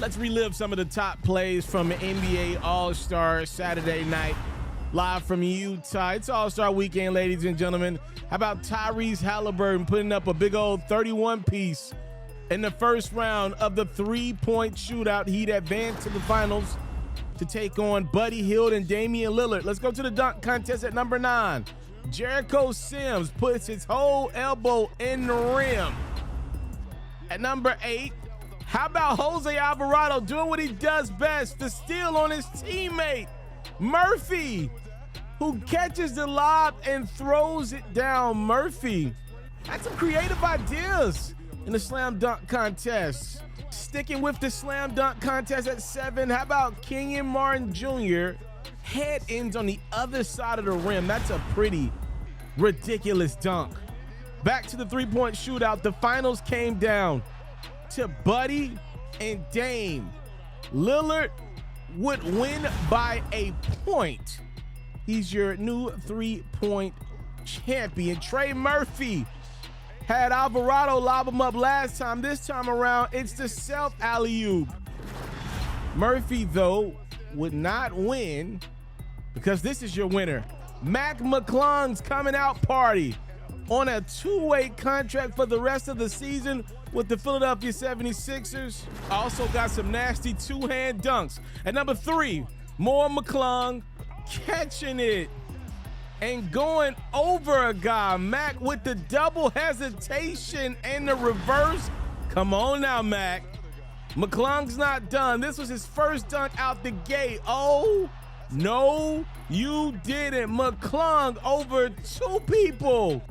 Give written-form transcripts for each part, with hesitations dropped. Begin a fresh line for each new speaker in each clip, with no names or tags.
Let's relive some of the top plays from the NBA All-Star Saturday night, live from Utah. It's All-Star Weekend, ladies and gentlemen. How about Tyrese Halliburton putting up a big old 31-piece in the first round of the three-point shootout? He'd advance to the finals to take on Buddy Hield and Damian Lillard. Let's go to the dunk contest at number 9. Jericho Sims puts his whole elbow in the rim. At number 8, how about Jose Alvarado doing what he does best, the steal on his teammate, Murphy, who catches the lob and throws it down. Murphy had some creative ideas in the slam dunk contest. Sticking with the slam dunk contest at 7, how about Kenyon Martin Jr. head ends on the other side of the rim. That's a pretty ridiculous dunk. Back to the three-point shootout. The finals came down to Buddy and Dame. Lillard would win by a point. He's your new three-point champion. Trey Murphy had Alvarado lob him up last time. This time around, it's the self alley-oop. Murphy, though, would not win because this is your winner. Mcclung's coming out party on a two-way contract for the rest of the season with the Philadelphia 76ers. Also got some nasty two-hand dunks. At number 3, more Mcclung catching it and going over a guy. Mac with the double hesitation and the reverse. Come on now, Mac. Mcclung's not done. This was his first dunk out the gate. Oh, no, you didn't. Mcclung over 2 people.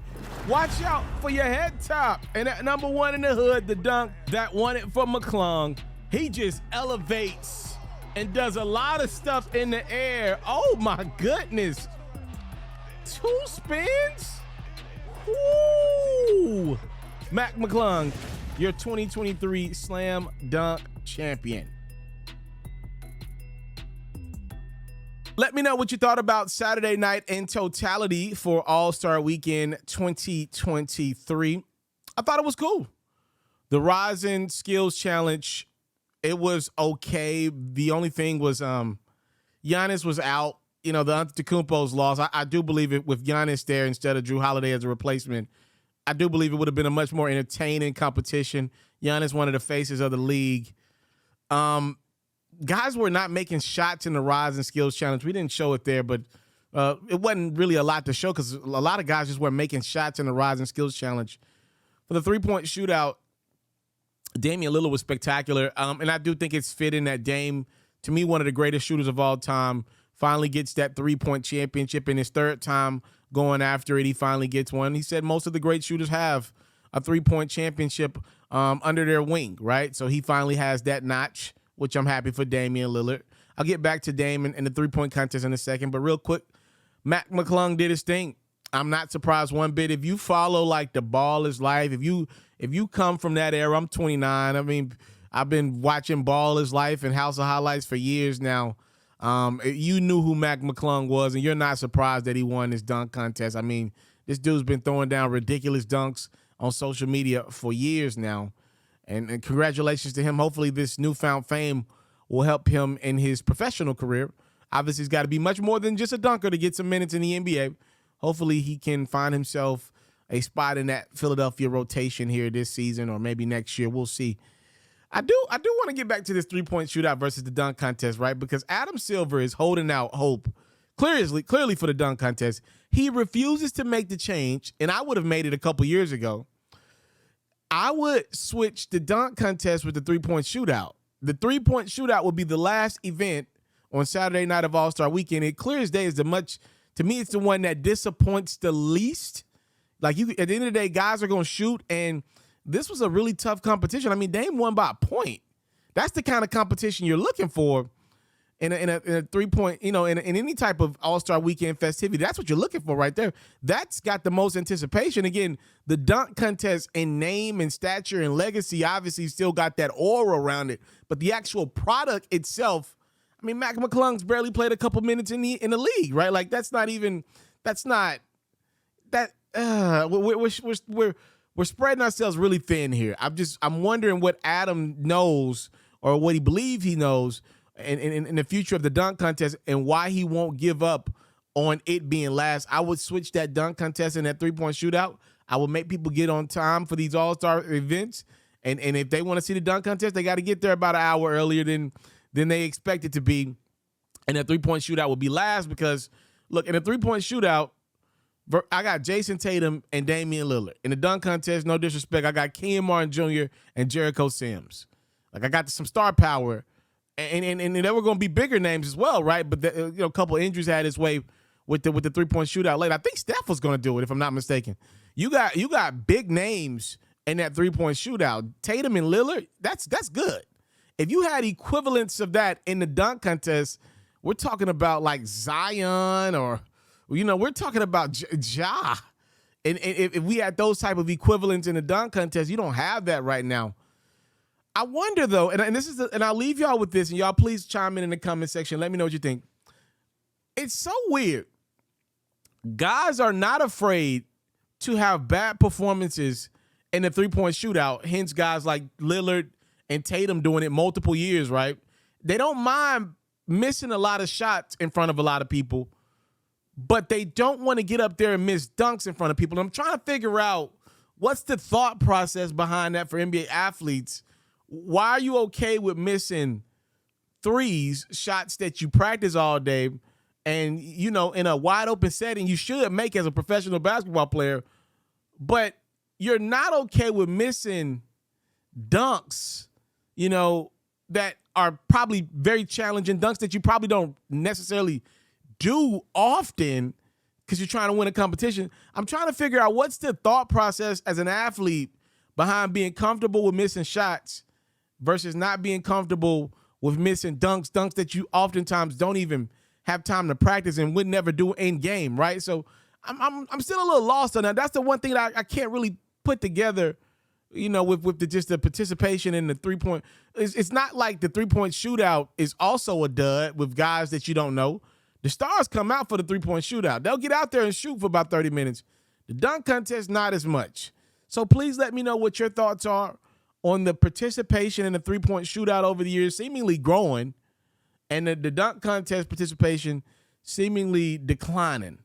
Watch out for your head top. And at number 1 in the hood, the dunk that won it for Mcclung. He just elevates and does a lot of stuff in the air. Oh my goodness. 2 spins? Woo! Mcclung, your 2023 Slam Dunk champion. Let me know what you thought about Saturday night in totality for All-Star Weekend 2023. I thought it was cool. The Rising Skills Challenge, it was okay. The only thing was Giannis was out. You know, the Antetokounmpo's lost. I do believe it with Giannis there instead of Drew Holiday as a replacement. I do believe it would have been a much more entertaining competition. Giannis, one of the faces of the league. Guys were not making shots in the Rising Skills Challenge. We didn't show it there, but it wasn't really a lot to show because a lot of guys just weren't making shots in the Rising Skills Challenge. For the three-point shootout, Damian Lillard was spectacular, and I do think it's fitting that Dame, to me, one of the greatest shooters of all time, finally gets that three-point championship in his 3rd time going after it. He finally gets one. He said most of the great shooters have a three-point championship under their wing, right? So he finally has that notch, which I'm happy for Damian Lillard. I'll get back to Dame and the three-point contest in a second, but real quick, Mcclung did his thing. I'm not surprised one bit. If you follow like the Ball is Life, if you come from that era, I'm 29. I mean, I've been watching Ball is Life and House of Highlights for years now. You knew who Mcclung was, and you're not surprised that he won this dunk contest. I mean, this dude's been throwing down ridiculous dunks on social media for years now. And congratulations to him. Hopefully this newfound fame will help him in his professional career. Obviously, he's got to be much more than just a dunker to get some minutes in the NBA. Hopefully he can find himself a spot in that Philadelphia rotation here this season or maybe next year. We'll see. I do want to get back to this three-point shootout versus the dunk contest, right? Because Adam Silver is holding out hope clearly for the dunk contest. He refuses to make the change, and I would have made it a couple years ago. I would switch the dunk contest with the three-point shootout. The three-point shootout will be the last event on Saturday night of All-Star Weekend. It clear as day is to me, it's the one that disappoints the least. Like, at the end of the day, guys are going to shoot, and this was a really tough competition. I mean, Dame won by a point. That's the kind of competition you're looking for in a three-point, in any type of All-Star Weekend festivity. That's what you're looking for right there. That's got the most anticipation. Again, the dunk contest in name and stature and legacy obviously still got that aura around it, but the actual product itself, I mean, Mcclung's barely played a couple minutes in the league, right? Like, we're spreading ourselves really thin here. I'm wondering what Adam knows or what he believes he knows in the future of the dunk contest and why he won't give up on it being last. I would switch that dunk contest and that 3-point shootout. I would make people get on time for these all-star events. And if they want to see the dunk contest, they got to get there about an hour earlier than they expect it to be. And that 3-point shootout will be last because, look, in a 3-point shootout, I got Jason Tatum and Damian Lillard. In the dunk contest, no disrespect, I got Kenyon Martin Jr. and Jericho Sims. Like, I got some star power. And there were going to be bigger names as well, right? But a couple injuries had its way with the 3-point shootout late. I think Steph was going to do it, if I'm not mistaken. You got big names in that 3-point shootout. Tatum and Lillard, that's good. If you had equivalents of that in the dunk contest, we're talking about like Zion or, we're talking about Ja. And if we had those type of equivalents in the dunk contest, you don't have that right now. I wonder though, and I'll leave y'all with this, and y'all please chime in the comment section. Let me know what you think. It's so weird. Guys are not afraid to have bad performances in the 3-point shootout. Hence, guys like Lillard and Tatum doing it multiple years, right? They don't mind missing a lot of shots in front of a lot of people, but they don't want to get up there and miss dunks in front of people. And I'm trying to figure out what's the thought process behind that for NBA athletes. Why are you okay with missing threes, shots that you practice all day, and, in a wide open setting you should make as a professional basketball player, but you're not okay with missing dunks, that are probably very challenging dunks that you probably don't necessarily do often because you're trying to win a competition. I'm trying to figure out what's the thought process as an athlete behind being comfortable with missing shots versus not being comfortable with missing dunks that you oftentimes don't even have time to practice and would never do in game, right? So I'm still a little lost on that. That's the one thing that I can't really put together, with the participation in the 3-point. It's not like the 3-point shootout is also a dud with guys that you don't know. The stars come out for the 3-point shootout. They'll get out there and shoot for about 30 minutes. The dunk contest, not as much. So please let me know what your thoughts are on the participation in the 3-point shootout over the years seemingly growing and the dunk contest participation seemingly declining.